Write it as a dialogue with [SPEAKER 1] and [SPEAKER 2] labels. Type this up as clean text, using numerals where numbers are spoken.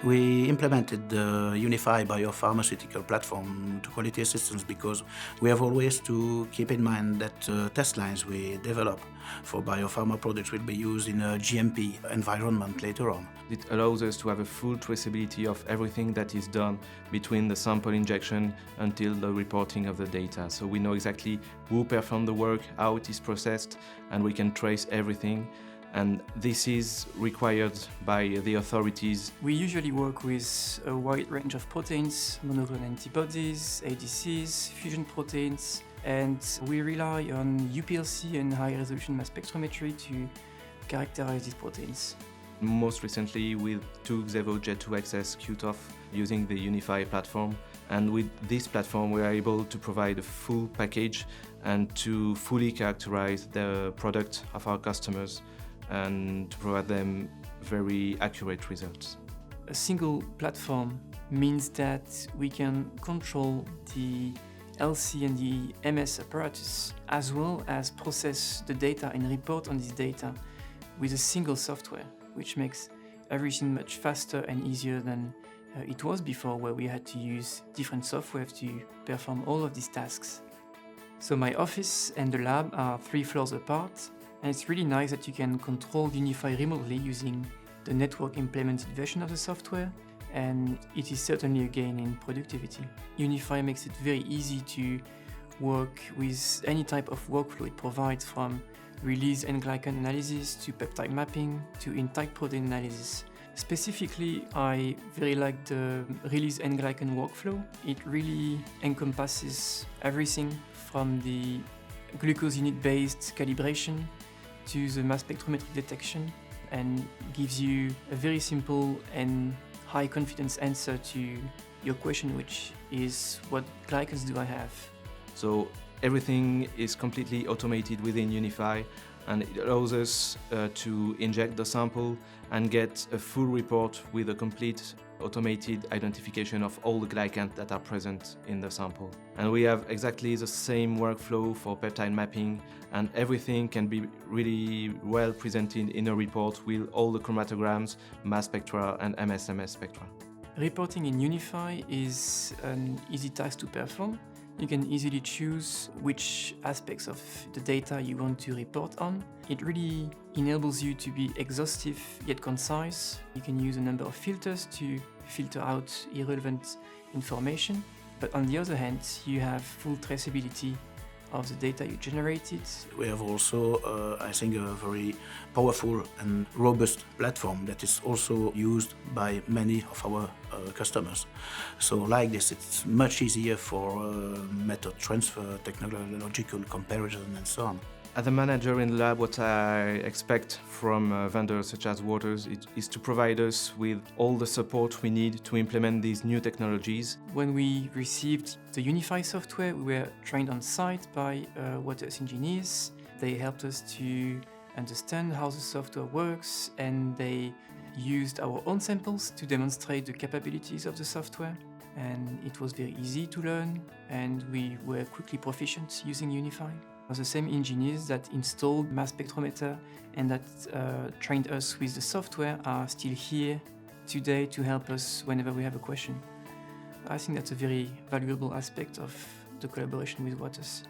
[SPEAKER 1] We implemented the Unify biopharmaceutical platform to quality assistance because we have always to keep in mind that test lines we develop for biopharma products will be used in a GMP environment later on.
[SPEAKER 2] It allows us to have a full traceability of everything that is done between the sample injection until the reporting of the data. So we know exactly who performed the work, how it is processed, and we can trace everything. And this is required by the authorities.
[SPEAKER 3] We usually work with a wide range of proteins, monoclonal antibodies, ADCs, fusion proteins, and we rely on UPLC and high-resolution mass spectrometry to characterize these proteins.
[SPEAKER 2] Most recently, we took Xevo Jet2XS QTOF using the Unify platform. And with this platform, we are able to provide a full package and to fully characterize the product of our customers and to provide them very accurate results.
[SPEAKER 3] A single platform means that we can control the LC and the MS apparatus, as well as process the data and report on this data with a single software, which makes everything much faster and easier than it was before, where we had to use different software to perform all of these tasks. So my office and the lab are 3 floors apart, and it's really nice that you can control Unify remotely using the network implemented version of the software, and it is certainly a gain in productivity. Unify makes it very easy to work with any type of workflow it provides, from release and glycan analysis to peptide mapping to intact protein analysis. Specifically, I very like the release and glycan workflow. It really encompasses everything from the glucose unit-based calibration to the mass spectrometric detection, and gives you a very simple and high confidence answer to your question, which is, what glycans do I have?
[SPEAKER 2] So everything is completely automated within Unify, and it allows us to inject the sample and get a full report with a complete automated identification of all the glycans that are present in the sample. And we have exactly the same workflow for peptide mapping, and everything can be really well presented in a report with all the chromatograms, mass spectra and MS/MS spectra.
[SPEAKER 3] Reporting in Unify is an easy task to perform. You can easily choose which aspects of the data you want to report on. It really enables you to be exhaustive yet concise. You can use a number of filters to filter out irrelevant information. But on the other hand, you have full traceability of the data you generated.
[SPEAKER 1] We have also, I think, a very powerful and robust platform that is also used by many of our customers. So like this, it's much easier for method transfer, technological comparison and so on.
[SPEAKER 2] As a manager in the lab, what I expect from vendors such as Waters is to provide us with all the support we need to implement these new technologies.
[SPEAKER 3] When we received the Unify software, we were trained on site by Waters engineers. They helped us to understand how the software works, and they used our own samples to demonstrate the capabilities of the software. And it was very easy to learn, and we were quickly proficient using Unify. The same engineers that installed mass spectrometer and that trained us with the software are still here today to help us whenever we have a question. I think that's a very valuable aspect of the collaboration with Waters.